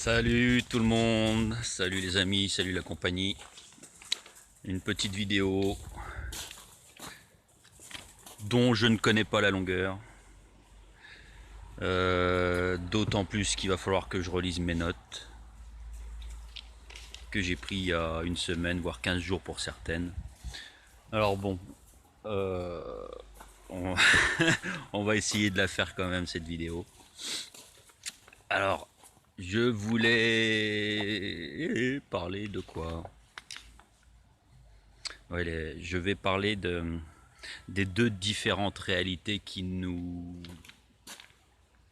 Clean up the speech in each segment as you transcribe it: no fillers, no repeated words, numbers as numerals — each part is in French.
Salut tout le monde, salut les amis, salut la compagnie. Une petite vidéo dont je ne connais pas la longueur. D'autant plus qu'il va falloir que je relise mes notes que j'ai pris il y a une semaine, voire 15 jours pour certaines. Alors bon, on... on va essayer de la faire quand même cette vidéo. Alors, je voulais parler de quoi? Ouais, je vais parler des deux différentes réalités qui nous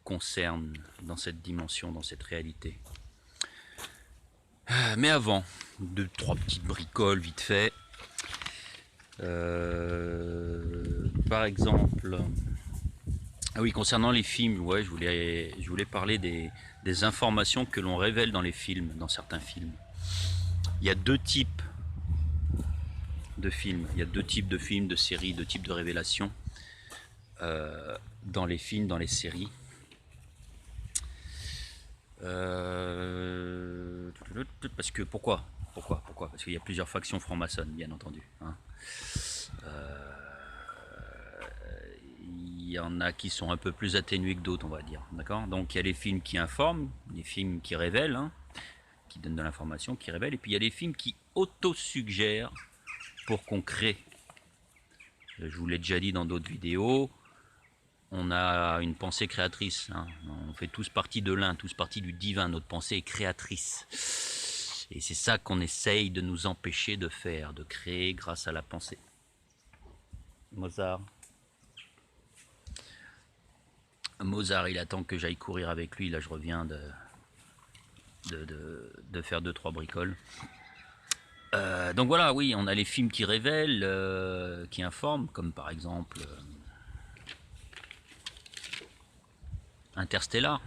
concernent dans cette dimension, dans cette réalité. Mais avant, trois petites bricoles vite fait. Par exemple, ah oui, concernant les films, ouais, je voulais parler des informations que l'on révèle dans les films, dans certains films. Il y a deux types de films, de séries, deux types de révélations dans les films, dans les séries. Parce que pourquoi Parce qu'il y a plusieurs factions franc-maçonnes, bien entendu. Hein. Il y en a qui sont un peu plus atténués que d'autres, on va dire. D'accord. Donc il y a les films qui informent, les films qui révèlent, hein, qui donnent de l'information, qui révèlent, et puis il y a les films qui auto-suggèrent pour qu'on crée. Je vous l'ai déjà dit dans d'autres vidéos, on a une pensée créatrice, hein. On fait tous partie de l'un, tous partie du divin, notre pensée est créatrice. Et c'est ça qu'on essaye de nous empêcher de faire, de créer grâce à la pensée. Mozart, il attend que j'aille courir avec lui, là je reviens de faire 2-3 bricoles. Donc voilà, oui, on a les films qui révèlent, qui informent, comme par exemple Interstellar,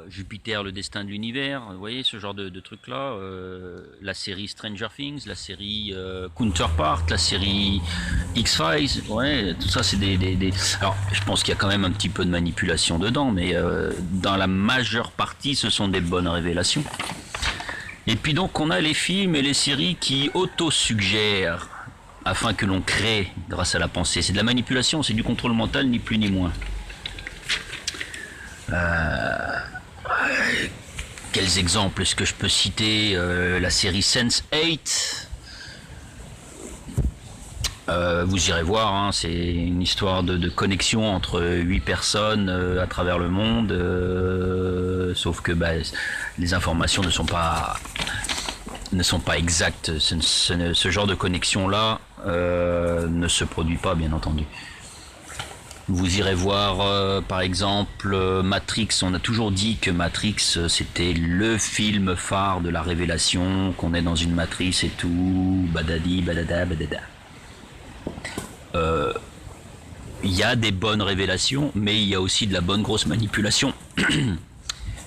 Jupiter, le destin de l'univers, vous voyez ce genre de trucs là, la série Stranger Things, la série Counterpart, la série X-Files, ouais, tout ça c'est des... Alors je pense qu'il y a quand même un petit peu de manipulation dedans, mais dans la majeure partie ce sont des bonnes révélations. Et puis donc on a les films et les séries qui auto-suggèrent afin que l'on crée grâce à la pensée. C'est de la manipulation, c'est du contrôle mental, ni plus ni moins. Quels exemples est-ce que je peux citer? La série Sense8. Vous irez voir, hein, c'est une histoire de connexion entre 8 personnes à travers le monde, sauf que les informations ne sont pas exactes. Ce genre de connexion là ne se produit pas, bien entendu. Vous irez voir par exemple Matrix. On a toujours dit que Matrix c'était le film phare de la révélation, qu'on est dans une matrice et tout, badadi badada badada. Il y a des bonnes révélations, mais il y a aussi de la bonne grosse manipulation.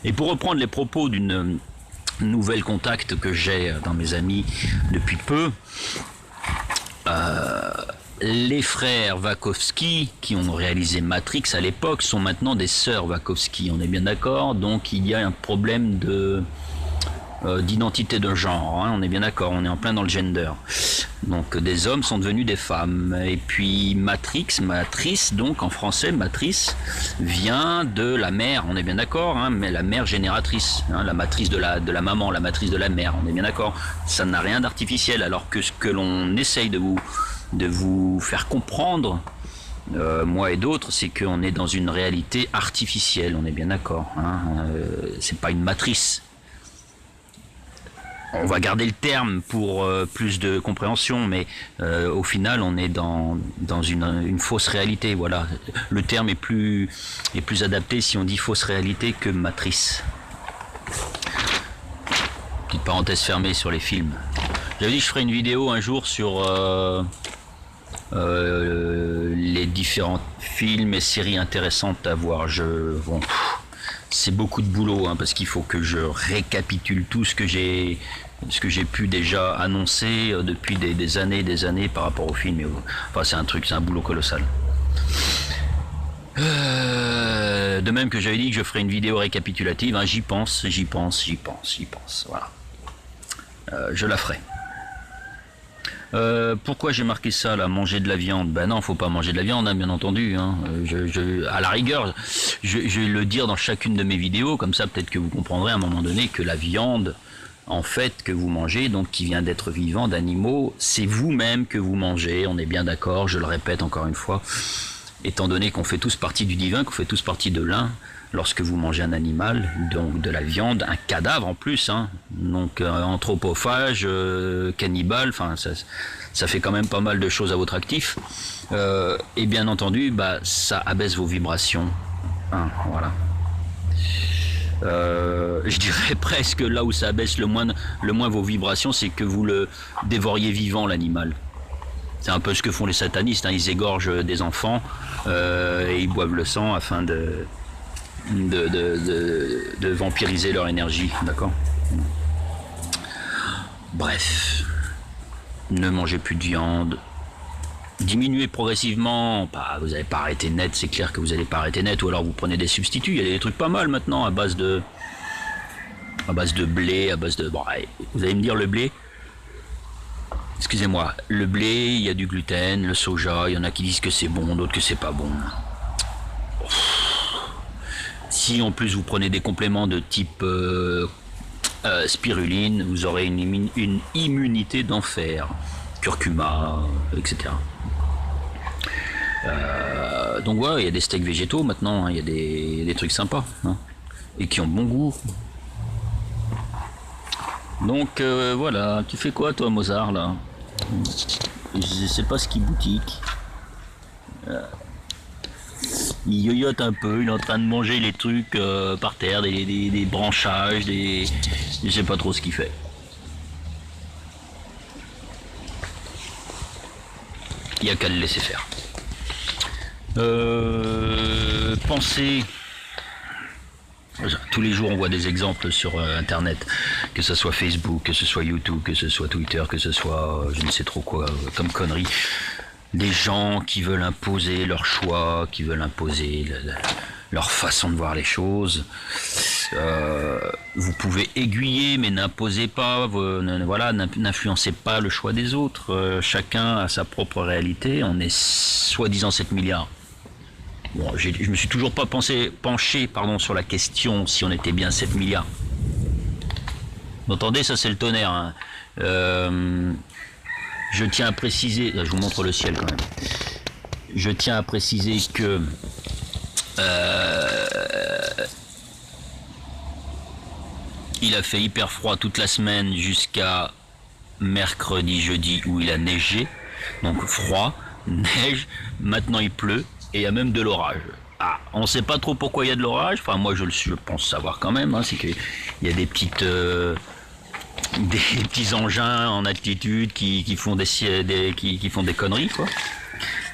Et pour reprendre les propos d'une nouvelle contact que j'ai dans mes amis depuis peu, les frères Wachowski qui ont réalisé Matrix à l'époque sont maintenant des sœurs Wachowski, on est bien d'accord. Donc il y a un problème d'identité de genre, hein, on est bien d'accord, on est en plein dans le gender. Donc des hommes sont devenus des femmes. Et puis Matrice, donc en français Matrice, vient de la mère, on est bien d'accord, hein, mais la mère génératrice, hein, la matrice de la maman, la matrice de la mère, on est bien d'accord. Ça n'a rien d'artificiel, alors que ce que l'on essaye de vous faire comprendre, moi et d'autres, c'est qu'on est dans une réalité artificielle, on est bien d'accord, hein, c'est pas une matrice. On va garder le terme pour plus de compréhension, mais au final, on est dans une fausse réalité. Voilà, le terme est plus adapté si on dit fausse réalité que matrice. Petite parenthèse fermée sur les films. J'avais dit que je ferais une vidéo un jour sur les différents films et séries intéressantes à voir. C'est beaucoup de boulot, hein, parce qu'il faut que je récapitule tout ce que j'ai pu déjà annoncer depuis des années par rapport au film. Enfin, c'est un boulot colossal. De même que j'avais dit que je ferai une vidéo récapitulative, hein, j'y pense, voilà. Je la ferai. Pourquoi j'ai marqué ça là, manger de la viande? Ben non, faut pas manger de la viande, hein, bien entendu. Hein. À la rigueur, je vais le dire dans chacune de mes vidéos, comme ça peut-être que vous comprendrez à un moment donné que la viande, en fait, que vous mangez, donc qui vient d'être vivant, d'animaux, c'est vous-même que vous mangez, on est bien d'accord, je le répète encore une fois, étant donné qu'on fait tous partie du divin, qu'on fait tous partie de l'un. Lorsque vous mangez un animal, donc de la viande, un cadavre en plus, hein, donc anthropophage, cannibale, enfin ça fait quand même pas mal de choses à votre actif. Et bien entendu, bah, ça abaisse vos vibrations. Hein, voilà. Je dirais presque là où ça abaisse le moins vos vibrations, c'est que vous le dévoriez vivant, l'animal. C'est un peu ce que font les satanistes, hein, ils égorgent des enfants et ils boivent le sang afin de vampiriser leur énergie, d'accord? Bref, ne mangez plus de viande, diminuez progressivement, vous n'allez pas arrêter net, c'est clair que vous n'allez pas arrêter net, ou alors vous prenez des substituts, il y a des trucs pas mal maintenant à base de blé, bon, vous allez me dire le blé, excusez-moi, le blé, il y a du gluten, le soja, il y en a qui disent que c'est bon, d'autres que c'est pas bon. Si en plus vous prenez des compléments de type spiruline, vous aurez une immunité d'enfer, curcuma, etc. Donc voilà, il y a des steaks végétaux maintenant, hein, il y a des trucs sympas, hein, et qui ont bon goût. Donc voilà, tu fais quoi toi Mozart là? Je sais pas ce qui boutique. Il yoyote un peu, il est en train de manger les trucs par terre, des branchages, je sais pas trop ce qu'il fait. Il n'y a qu'à le laisser faire. Pensez, tous les jours on voit des exemples sur internet, que ce soit Facebook, que ce soit YouTube, que ce soit Twitter, que ce soit je ne sais trop quoi comme conneries. Des gens qui veulent imposer leur choix, qui veulent imposer leur façon de voir les choses. Vous pouvez aiguiller, mais n'imposez pas, voilà, n'influencez pas le choix des autres. Chacun a sa propre réalité. On est soi-disant 7 milliards. Bon, je me suis toujours pas penché sur la question si on était bien 7 milliards. Vous entendez, ça c'est le tonnerre. Hein. Je tiens à préciser, là, je vous montre le ciel quand même. Je tiens à préciser que il a fait hyper froid toute la semaine jusqu'à mercredi, jeudi où il a neigé. Donc froid, neige, maintenant il pleut et il y a même de l'orage. Ah, on ne sait pas trop pourquoi il y a de l'orage. Enfin moi je pense savoir quand même. Hein, c'est qu'il y a des petits engins en altitude qui font qui font des conneries, quoi,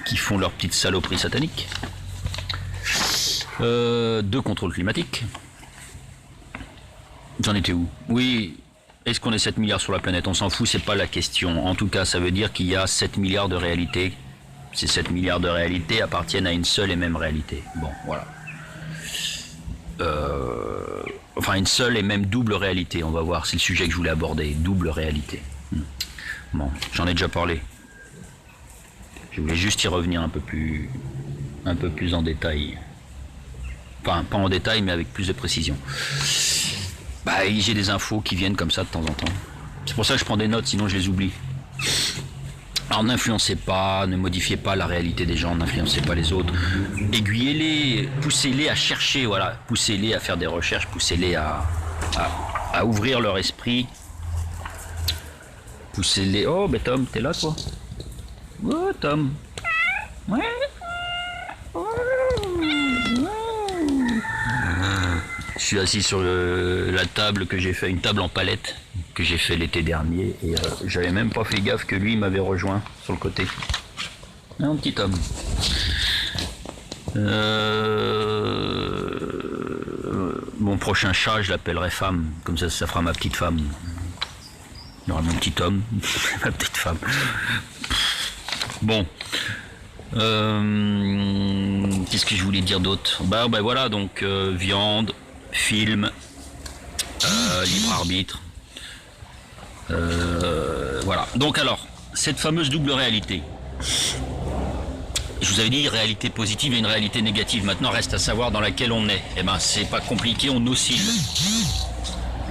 qui font leur petite saloperie satanique. De contrôle climatique. J'en étais où? Oui, est-ce qu'on est 7 milliards sur la planète? On s'en fout, c'est pas la question. En tout cas, ça veut dire qu'il y a 7 milliards de réalités. Ces 7 milliards de réalités appartiennent à une seule et même réalité. Bon, voilà. Enfin, une seule et même double réalité, on va voir, c'est le sujet que je voulais aborder, double réalité. Bon, j'en ai déjà parlé. Je voulais juste y revenir un peu plus en détail. Enfin, pas en détail, mais avec plus de précision. Bah, j'ai des infos qui viennent comme ça de temps en temps. C'est pour ça que je prends des notes, sinon je les oublie. Alors n'influencez pas, ne modifiez pas la réalité des gens, n'influencez pas les autres. Aiguillez-les, poussez-les à chercher, voilà, poussez-les à faire des recherches, poussez-les à ouvrir leur esprit. Poussez-les. Oh, ben Tom, t'es là toi? Oh, Tom. Ouais. Je suis assis sur la table que j'ai fait, une table en palette que j'ai fait l'été dernier et j'avais même pas fait gaffe que lui m'avait rejoint sur le côté. Un petit homme. Mon prochain chat, je l'appellerai femme, comme ça fera ma petite femme. Il y aura mon petit homme, ma petite femme. Bon. Qu'est-ce que je voulais dire d'autre? Bah voilà, donc viande, film, libre arbitre. Voilà. Donc alors, cette fameuse double réalité. Je vous avais dit réalité positive et une réalité négative. Maintenant, reste à savoir dans laquelle on est. Eh ben, c'est pas compliqué, on oscille.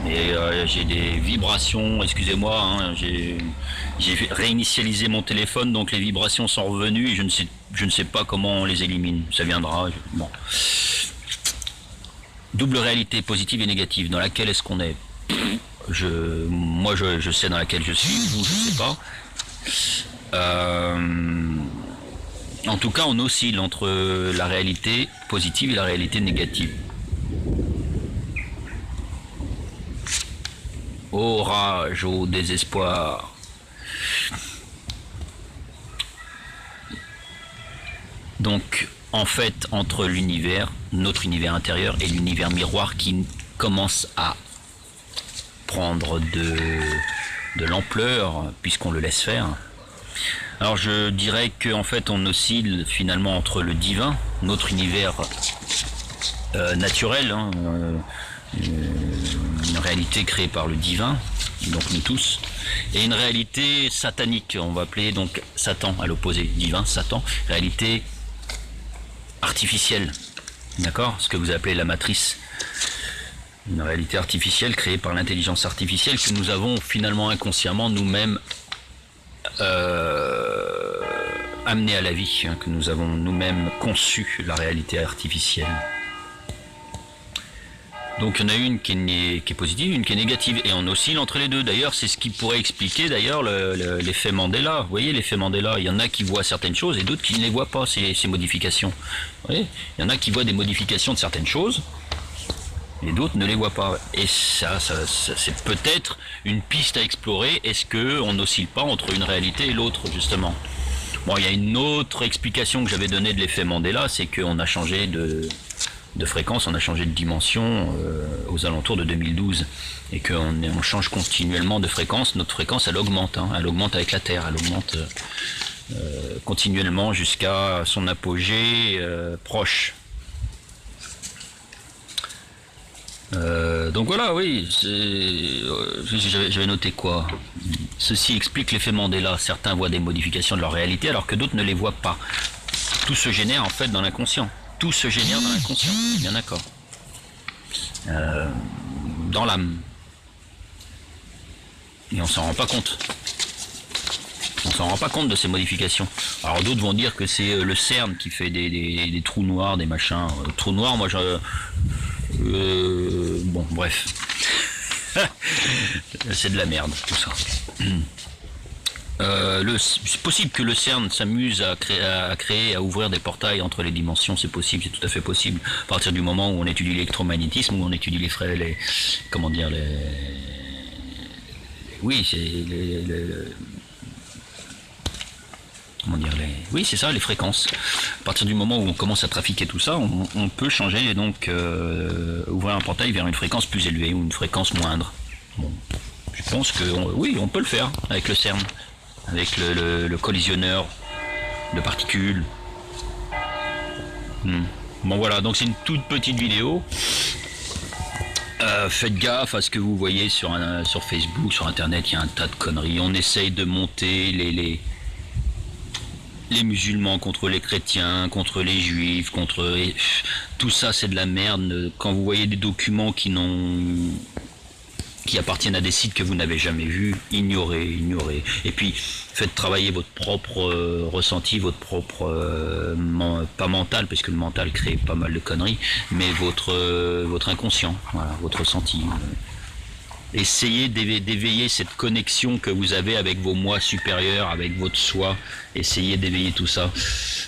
Et j'ai des vibrations, excusez-moi, hein, j'ai réinitialisé mon téléphone, donc les vibrations sont revenues et je ne sais pas comment on les élimine. Ça viendra. Bon. Double réalité positive et négative. Dans laquelle est-ce qu'on est? Moi, je sais dans laquelle je suis. Vous, je sais pas. En tout cas, on oscille entre la réalité positive et la réalité négative. Au rage, au désespoir. Donc, en fait, entre l'univers, notre univers intérieur et l'univers miroir qui commence à prendre de l'ampleur puisqu'on le laisse faire. Alors je dirais qu'en fait on oscille finalement entre le divin, notre univers naturel, hein, une réalité créée par le divin, donc nous tous, et une réalité satanique, on va appeler donc Satan à l'opposé, divin, Satan, réalité artificielle, d'accord, ce que vous appelez la matrice, une réalité artificielle créée par l'intelligence artificielle que nous avons finalement inconsciemment nous-mêmes amené à la vie, hein, que nous avons nous-mêmes conçu la réalité artificielle. Donc il y en a une qui est positive, une qui est négative, et on oscille entre les deux. D'ailleurs, c'est ce qui pourrait expliquer d'ailleurs l'effet Mandela. Vous voyez l'effet Mandela, il y en a qui voient certaines choses et d'autres qui ne les voient pas, ces modifications. Vous voyez, il y en a qui voient des modifications de certaines choses et d'autres ne les voient pas. Et ça c'est peut-être une piste à explorer. Est-ce qu'on n'oscille pas entre une réalité et l'autre, justement? Bon, il y a une autre explication que j'avais donnée de l'effet Mandela, c'est qu'on a changé de fréquence, on a changé de dimension aux alentours de 2012, et qu'on change continuellement de fréquence. Notre fréquence, elle augmente, hein, elle augmente avec la Terre, elle augmente continuellement jusqu'à son apogée proche. Donc voilà, oui, j'avais noté quoi? Ceci explique l'effet Mandela. Certains voient des modifications de leur réalité alors que d'autres ne les voient pas. Tout se génère en fait dans l'inconscient. Tout se génère dans l'inconscient, bien d'accord. Dans l'âme. Et on s'en rend pas compte. On s'en rend pas compte de ces modifications. Alors d'autres vont dire que c'est le CERN qui fait des trous noirs, des machins. Trous noirs, moi bon, bref. C'est de la merde, tout ça. C'est possible que le CERN s'amuse à créer, à ouvrir des portails entre les dimensions, c'est possible, c'est tout à fait possible. À partir du moment où on étudie l'électromagnétisme, où on étudie oui, c'est ça, les fréquences. À partir du moment où on commence à trafiquer tout ça, on peut changer et donc ouvrir un portail vers une fréquence plus élevée ou une fréquence moindre. Bon, je pense que oui, on peut le faire avec le CERN, avec le collisionneur de particules. Bon voilà, donc c'est une toute petite vidéo. Faites gaffe à ce que vous voyez sur Facebook, sur Internet, il y a un tas de conneries. On essaye de monter les musulmans contre les chrétiens, contre les juifs, tout ça c'est de la merde. Quand vous voyez des documents qui appartiennent à des sites que vous n'avez jamais vus, ignorez. Et puis faites travailler votre propre ressenti, votre propre pas mental, parce que le mental crée pas mal de conneries, mais votre inconscient, voilà, votre ressenti. Essayez d'éveiller cette connexion que vous avez avec vos moi supérieurs, avec votre soi. Essayez d'éveiller tout ça.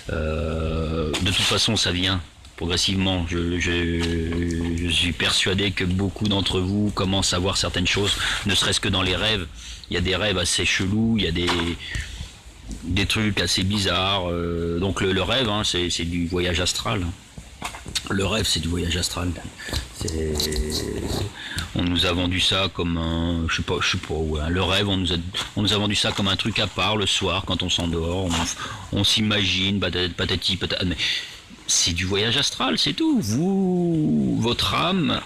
De toute façon, ça vient progressivement. Je suis persuadé que beaucoup d'entre vous commencent à voir certaines choses, ne serait-ce que dans les rêves. Il y a des rêves assez chelous, il y a des trucs assez bizarres. Donc le rêve, hein, c'est du voyage astral. Le rêve, c'est du voyage astral. On nous a vendu ça comme un, je sais pas, ouais, le rêve. On nous a vendu ça comme un truc à part le soir quand on s'endort. On s'imagine, patati patata. Mais c'est du voyage astral, c'est tout. Votre âme.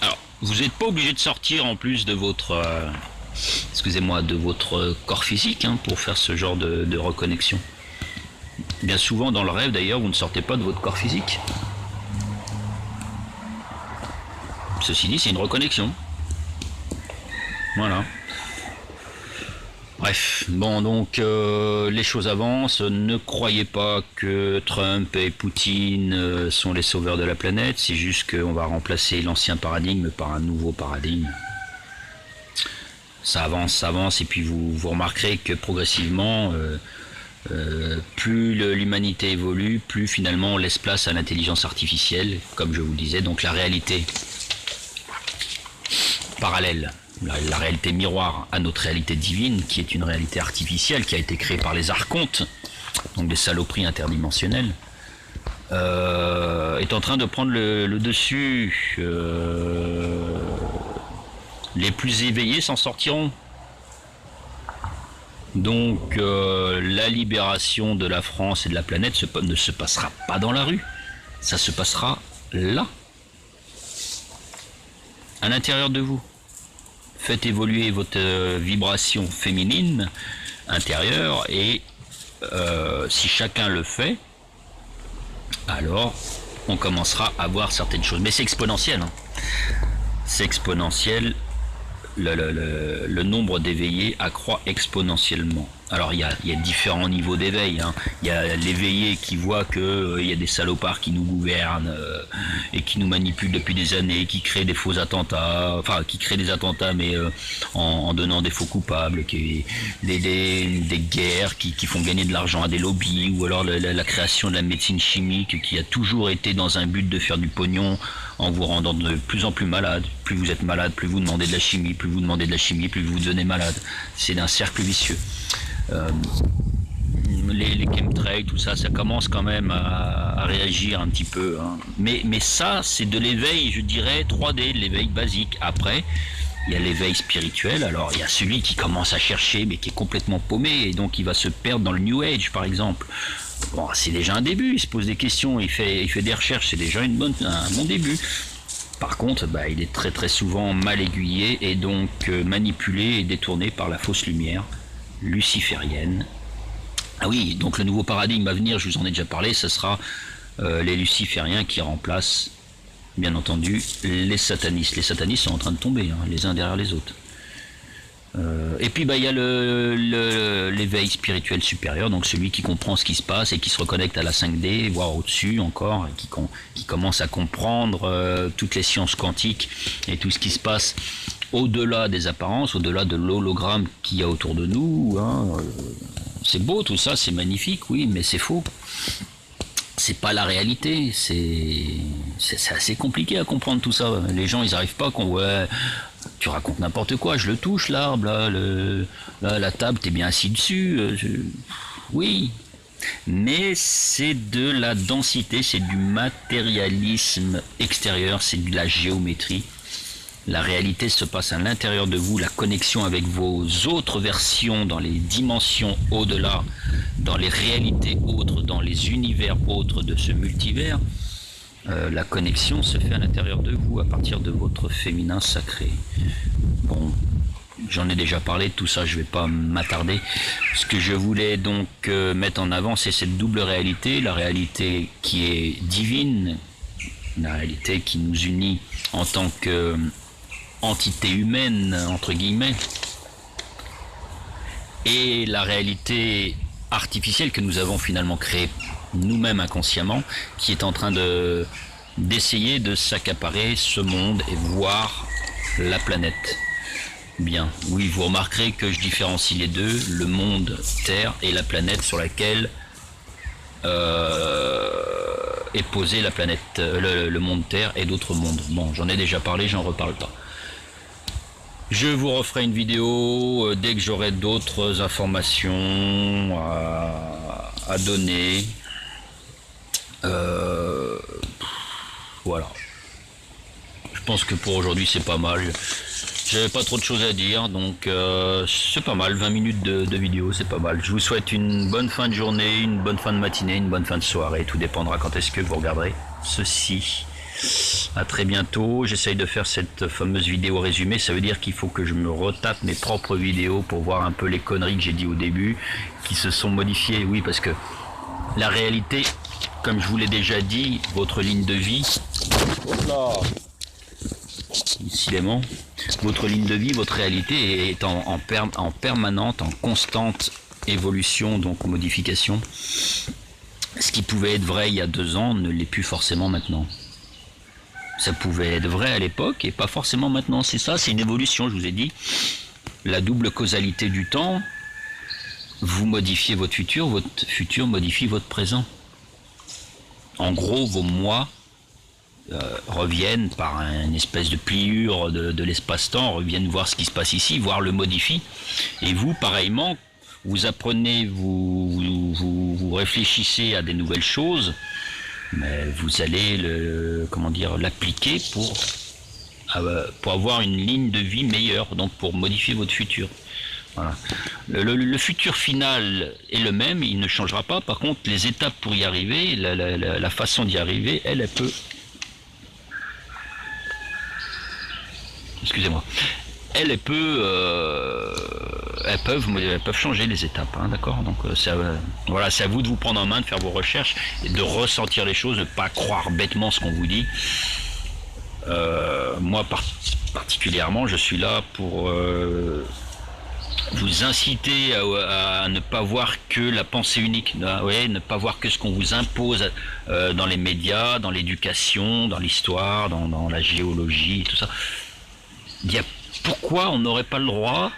Alors, vous n'êtes pas obligé de sortir en plus de votre, excusez-moi, de votre corps physique hein, pour faire ce genre de reconnexion. Bien souvent dans le rêve d'ailleurs, vous ne sortez pas de votre corps physique. Ceci dit, c'est une reconnexion. Voilà. Bref, bon donc les choses avancent. Ne croyez pas que Trump et Poutine sont les sauveurs de la planète. C'est juste qu'on va remplacer l'ancien paradigme par un nouveau paradigme. Ça avance, et puis vous remarquerez que progressivement, plus l'humanité évolue, plus finalement on laisse place à l'intelligence artificielle, comme je vous le disais. Donc la réalité parallèle, la réalité miroir à notre réalité divine, qui est une réalité artificielle, qui a été créée par les archontes, donc des saloperies interdimensionnelles, est en train de prendre le dessus. Les plus éveillés s'en sortiront. Donc la libération de la France et de la planète ne se passera pas dans la rue, ça se passera là, à l'intérieur de vous. Faites évoluer votre vibration féminine intérieure et si chacun le fait, alors on commencera à voir certaines choses. Mais c'est exponentiel. Hein. C'est exponentiel. Le nombre d'éveillés accroît exponentiellement. Alors il y a différents niveaux d'éveil. Hein. Il y a l'éveillé qui voit qu'il y a des salopards qui nous gouvernent et qui nous manipulent depuis des années, qui créent des faux attentats, enfin qui créent des attentats mais en donnant des faux coupables, des guerres qui font gagner de l'argent à des lobbies, ou alors la création de la médecine chimique qui a toujours été dans un but de faire du pognon en vous rendant de plus en plus malade. Plus vous êtes malade, plus vous demandez de la chimie, plus vous demandez de la chimie, plus vous devenez malade. C'est un cercle vicieux. Les chemtrails, tout ça, ça commence quand même à réagir un petit peu. Hein. Mais ça, c'est de l'éveil, je dirais, 3D, l'éveil basique. Après, il y a l'éveil spirituel. Alors, il y a celui qui commence à chercher, mais qui est complètement paumé, et donc il va se perdre dans le New Age, par exemple. Bon, c'est déjà un début, il se pose des questions, il fait des recherches, c'est déjà un bon début. Par contre, il est très très souvent mal aiguillé et donc manipulé et détourné par la fausse lumière luciférienne. Ah oui, donc le nouveau paradigme à venir, je vous en ai déjà parlé, ce sera les lucifériens qui remplacent, bien entendu, les satanistes. Les satanistes sont en train de tomber, hein, les uns derrière les autres. Et puis il y a l'éveil spirituel supérieur, donc celui qui comprend ce qui se passe et qui se reconnecte à la 5D, voire au-dessus encore, et qui commence à comprendre toutes les sciences quantiques et tout ce qui se passe au-delà des apparences, au-delà de l'hologramme qu'il y a autour de nous. Hein. C'est beau tout ça, c'est magnifique, oui, mais c'est faux. C'est pas la réalité, c'est assez compliqué à comprendre tout ça. Les gens ils arrivent pas tu racontes n'importe quoi, je le touche l'arbre, là, la table, t'es bien assis dessus, oui, mais c'est de la densité, c'est du matérialisme extérieur, c'est de la géométrie. La réalité se passe à l'intérieur de vous, la connexion avec vos autres versions dans les dimensions au-delà, dans les réalités autres, dans les univers autres de ce multivers. La connexion se fait à l'intérieur de vous, à partir de votre féminin sacré. Bon, j'en ai déjà parlé de tout ça, je ne vais pas m'attarder. Ce que je voulais donc mettre en avant, c'est cette double réalité, la réalité qui est divine, la réalité qui nous unit en tant qu'entité humaine, entre guillemets, et la réalité artificielle que nous avons finalement créée nous-mêmes inconsciemment, qui est en train d'essayer de s'accaparer ce monde et voir la planète. Bien, oui, vous remarquerez que je différencie les deux, le monde Terre et la planète sur laquelle est posée la planète, le monde Terre et d'autres mondes. Bon, j'en ai déjà parlé, j'en reparle pas. Je vous referai une vidéo dès que j'aurai d'autres informations à donner. Voilà. pense que pour aujourd'hui c'est pas mal. J'avais pas trop de choses à dire, donc c'est pas mal, 20 minutes de vidéo, c'est pas mal. Je vous souhaite une bonne fin de journée, une bonne fin de matinée, une bonne fin de soirée, tout dépendra quand est-ce que vous regarderez ceci. À très bientôt, j'essaye de faire cette fameuse vidéo résumée, ça veut dire qu'il faut que je me retape mes propres vidéos pour voir un peu les conneries que j'ai dit au début, qui se sont modifiées, oui, parce que la réalité, comme je vous l'ai déjà dit, votre ligne de vie, décidément, votre ligne de vie, votre réalité est en permanente, en constante évolution, donc modification. Ce qui pouvait être vrai il y a 2 ans ne l'est plus forcément maintenant. Ça pouvait être vrai à l'époque et pas forcément maintenant. C'est ça, c'est une évolution, je vous ai dit. La double causalité du temps, vous modifiez votre futur modifie votre présent. En gros, vos moi reviennent par une espèce de pliure de l'espace-temps, reviennent voir ce qui se passe ici, voire le modifient. Et vous, pareillement, vous apprenez, vous réfléchissez à des nouvelles choses, mais vous allez l'appliquer pour avoir une ligne de vie meilleure, donc pour modifier votre futur. Voilà. Le futur final est le même, il ne changera pas. Par contre, les étapes pour y arriver, la façon d'y arriver, elle peut... Excusez-moi. Elles peuvent changer les étapes, hein, d'accord. Donc voilà, c'est à vous de vous prendre en main, de faire vos recherches et de ressentir les choses, de ne pas croire bêtement ce qu'on vous dit. Moi particulièrement, je suis là pour vous inciter à ne pas voir que la pensée unique, ne pas voir que ce qu'on vous impose dans les médias, dans l'éducation, dans l'histoire, dans la géologie, tout ça. Pourquoi on n'aurait pas le droit,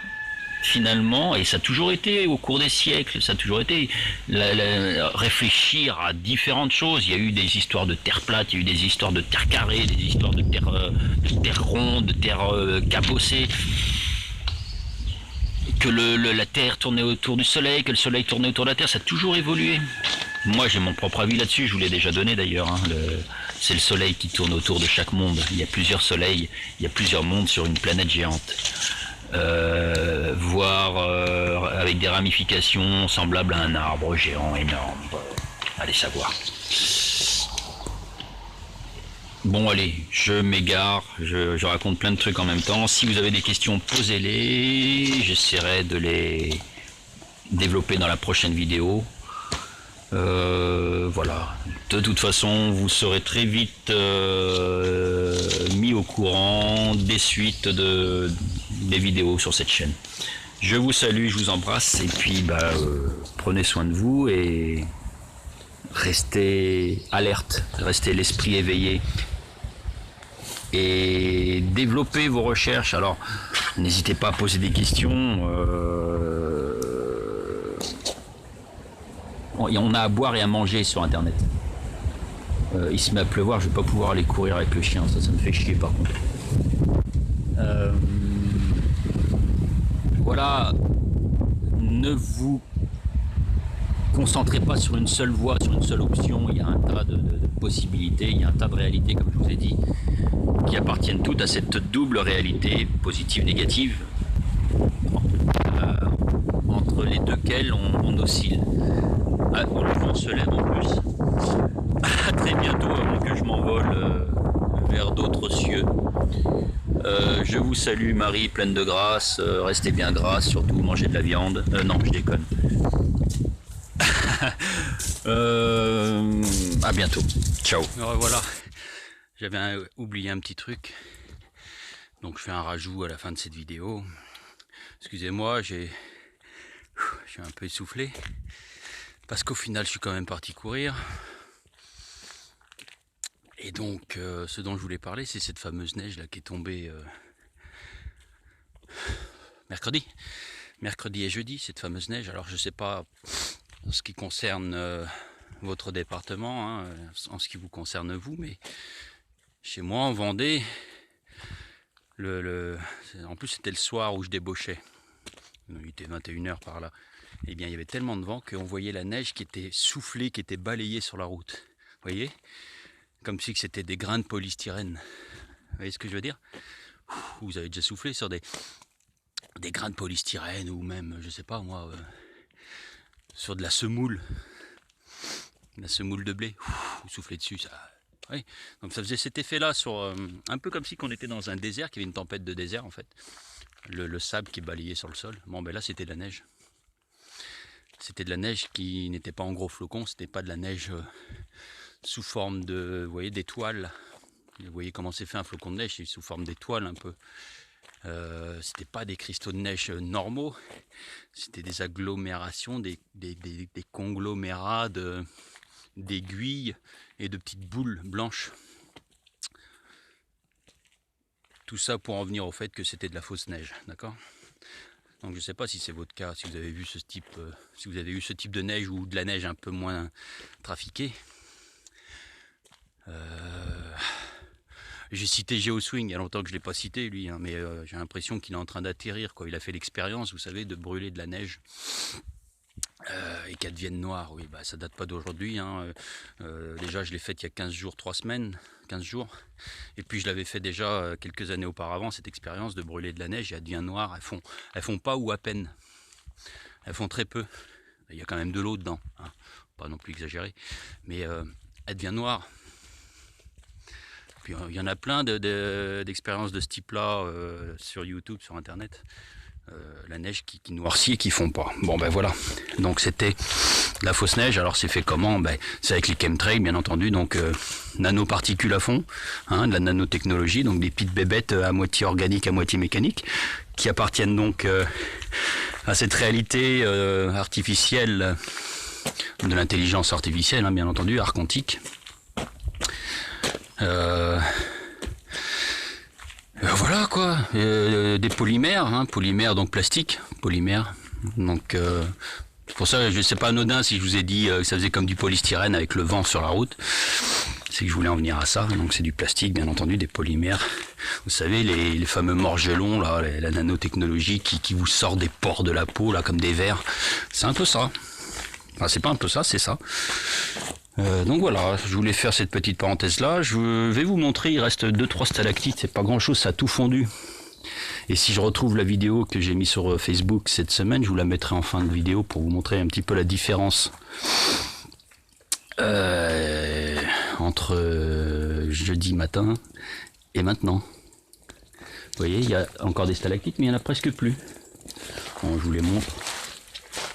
finalement, et ça a toujours été au cours des siècles, ça a toujours été réfléchir à différentes choses. Il y a eu des histoires de terre plate, il y a eu des histoires de terre carrée, des histoires de terre ronde, de terre cabossée. Que la Terre tournait autour du Soleil, que le Soleil tournait autour de la Terre, ça a toujours évolué. Moi j'ai mon propre avis là-dessus, je vous l'ai déjà donné d'ailleurs, hein. C'est le Soleil qui tourne autour de chaque monde. Il y a plusieurs soleils, il y a plusieurs mondes sur une planète géante. Voire avec des ramifications semblables à un arbre géant énorme. Allez savoir. Bon allez, je m'égare, je raconte plein de trucs en même temps. Si vous avez des questions, posez-les. J'essaierai de les développer dans la prochaine vidéo. Voilà. De toute façon, vous serez très vite mis au courant des suites des vidéos sur cette chaîne. Je vous salue, je vous embrasse et puis prenez soin de vous et restez alerte, restez l'esprit éveillé et développez vos recherches. Alors, n'hésitez pas à poser des questions. On a à boire et à manger sur internet. Il se met à pleuvoir, je vais pas pouvoir aller courir avec le chien, ça me fait chier par contre. Voilà, ne vous concentrez pas sur une seule voie, sur une seule option. Il y a un tas de possibilités, il y a un tas de réalités, comme je vous ai dit, qui appartiennent toutes à cette double réalité positive-négative, entre les deux quelles on oscille. Ah, le vent se lève en plus. À très bientôt avant que je m'envole vers d'autres cieux. Je vous salue Marie, pleine de grâce. Restez bien grasse, surtout mangez de la viande. Non, je déconne. À bientôt. Ciao. Alors voilà, j'avais oublié un petit truc. Donc je fais un rajout à la fin de cette vidéo. Excusez-moi, je suis un peu essoufflé. Parce qu'au final, je suis quand même parti courir. Et donc, ce dont je voulais parler, c'est cette fameuse neige là qui est tombée mercredi et jeudi, cette fameuse neige. Alors, je sais pas en ce qui concerne votre département, hein, en ce qui vous concerne vous, mais chez moi en Vendée, en plus c'était le soir où je débauchais. Il était 21h par là. Eh bien, il y avait tellement de vent qu'on voyait la neige qui était soufflée, qui était balayée sur la route. Vous voyez ? Comme si c'était des grains de polystyrène. Vous voyez ce que je veux dire? Vous avez déjà soufflé sur des grains de polystyrène ou même, je sais pas moi, sur de la semoule de blé. Vous soufflez dessus, ça. Oui. Donc ça faisait cet effet-là sur un peu comme si on était dans un désert, qu'il y avait une tempête de désert en fait. Le sable qui balayait sur le sol. Bon ben là c'était de la neige. C'était de la neige qui n'était pas en gros flocons, c'était pas de la neige sous forme de, vous voyez, d'étoiles. Vous voyez comment c'est fait un flocon de neige, c'est sous forme d'étoiles un peu. C'était pas des cristaux de neige normaux, c'était des agglomérations, des conglomérats d'aiguilles et de petites boules blanches. Tout ça pour en venir au fait que c'était de la fausse neige, d'accord? Donc je ne sais pas si c'est votre cas, si vous avez vu si vous avez eu ce type de neige ou de la neige un peu moins trafiquée. J'ai cité Geoswing, il y a longtemps que je ne l'ai pas cité lui, hein, mais j'ai l'impression qu'il est en train d'atterrir, quoi. Il a fait l'expérience, vous savez, de brûler de la neige. Et qu'elle devienne noire, oui, bah ça date pas d'aujourd'hui, hein. Déjà je l'ai faite il y a 15 jours, 3 semaines, 15 jours, et puis je l'avais fait déjà quelques années auparavant, cette expérience de brûler de la neige, et elle devient noire, elles font pas ou à peine, elles font très peu, il y a quand même de l'eau dedans, hein. Pas non plus exagéré, mais elle devient noire. Puis il y en a plein d'expériences de ce type-là sur YouTube, sur Internet. La neige qui noircit et qui fond pas. Bon ben voilà. Donc c'était la fausse neige. Alors c'est fait comment? Ben, c'est avec les chemtrails bien entendu. Donc nanoparticules à fond, hein, de la nanotechnologie. Donc des petites bébêtes à moitié organiques, à moitié mécaniques, qui appartiennent donc à cette réalité artificielle de l'intelligence artificielle, hein, bien entendu, archontique. Voilà quoi, des polymères, hein, polymères donc plastique, polymères. Donc c'est pour ça, c'est pas anodin si je vous ai dit que ça faisait comme du polystyrène avec le vent sur la route. C'est que je voulais en venir à ça. Donc c'est du plastique, bien entendu, des polymères. Vous savez, les fameux morgelons, là, la nanotechnologie qui vous sort des pores de la peau, là, comme des vers. C'est un peu ça. Enfin, c'est pas un peu ça, c'est ça. Donc voilà, je voulais faire cette petite parenthèse là. Je vais vous montrer, il reste 2-3 stalactites, c'est pas grand chose, ça a tout fondu. Et si je retrouve la vidéo que j'ai mise sur Facebook cette semaine, je vous la mettrai en fin de vidéo pour vous montrer un petit peu la différence entre jeudi matin et maintenant. Vous voyez, il y a encore des stalactites, mais il n'y en a presque plus. Bon, je vous les montre.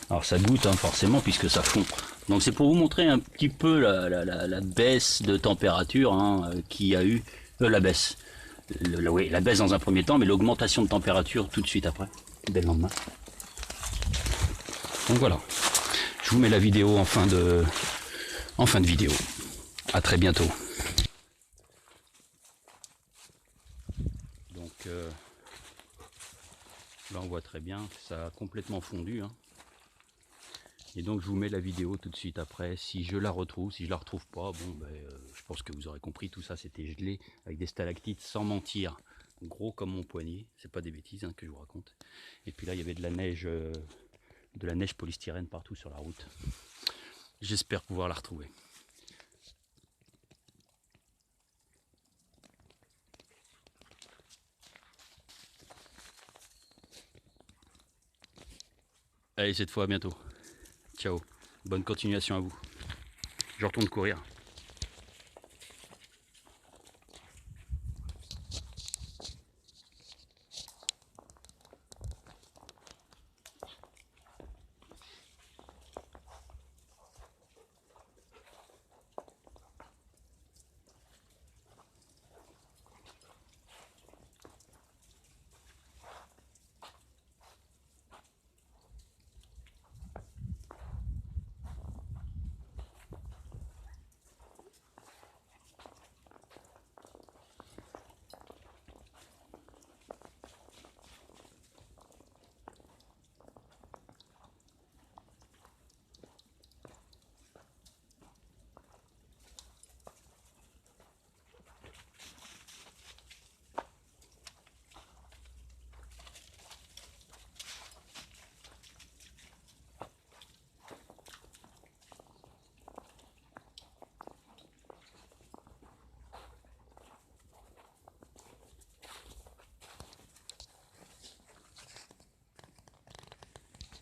Alors ça goûte hein, forcément puisque ça fond. Donc c'est pour vous montrer un petit peu la baisse de température hein, qu'il y a eu. La baisse. Oui, la baisse dans un premier temps, mais l'augmentation de température tout de suite après, dès le lendemain. Donc voilà. Je vous mets la vidéo en fin de vidéo. À très bientôt. Donc là on voit très bien que ça a complètement fondu. Hein. Et donc je vous mets la vidéo tout de suite après, si je la retrouve, si je la retrouve pas, bon ben je pense que vous aurez compris, tout ça c'était gelé avec des stalactites sans mentir, gros comme mon poignet, c'est pas des bêtises hein, que je vous raconte. Et puis là il y avait de la neige polystyrène partout sur la route. J'espère pouvoir la retrouver. Allez, cette fois à bientôt. Ciao, bonne continuation à vous. Je retourne courir.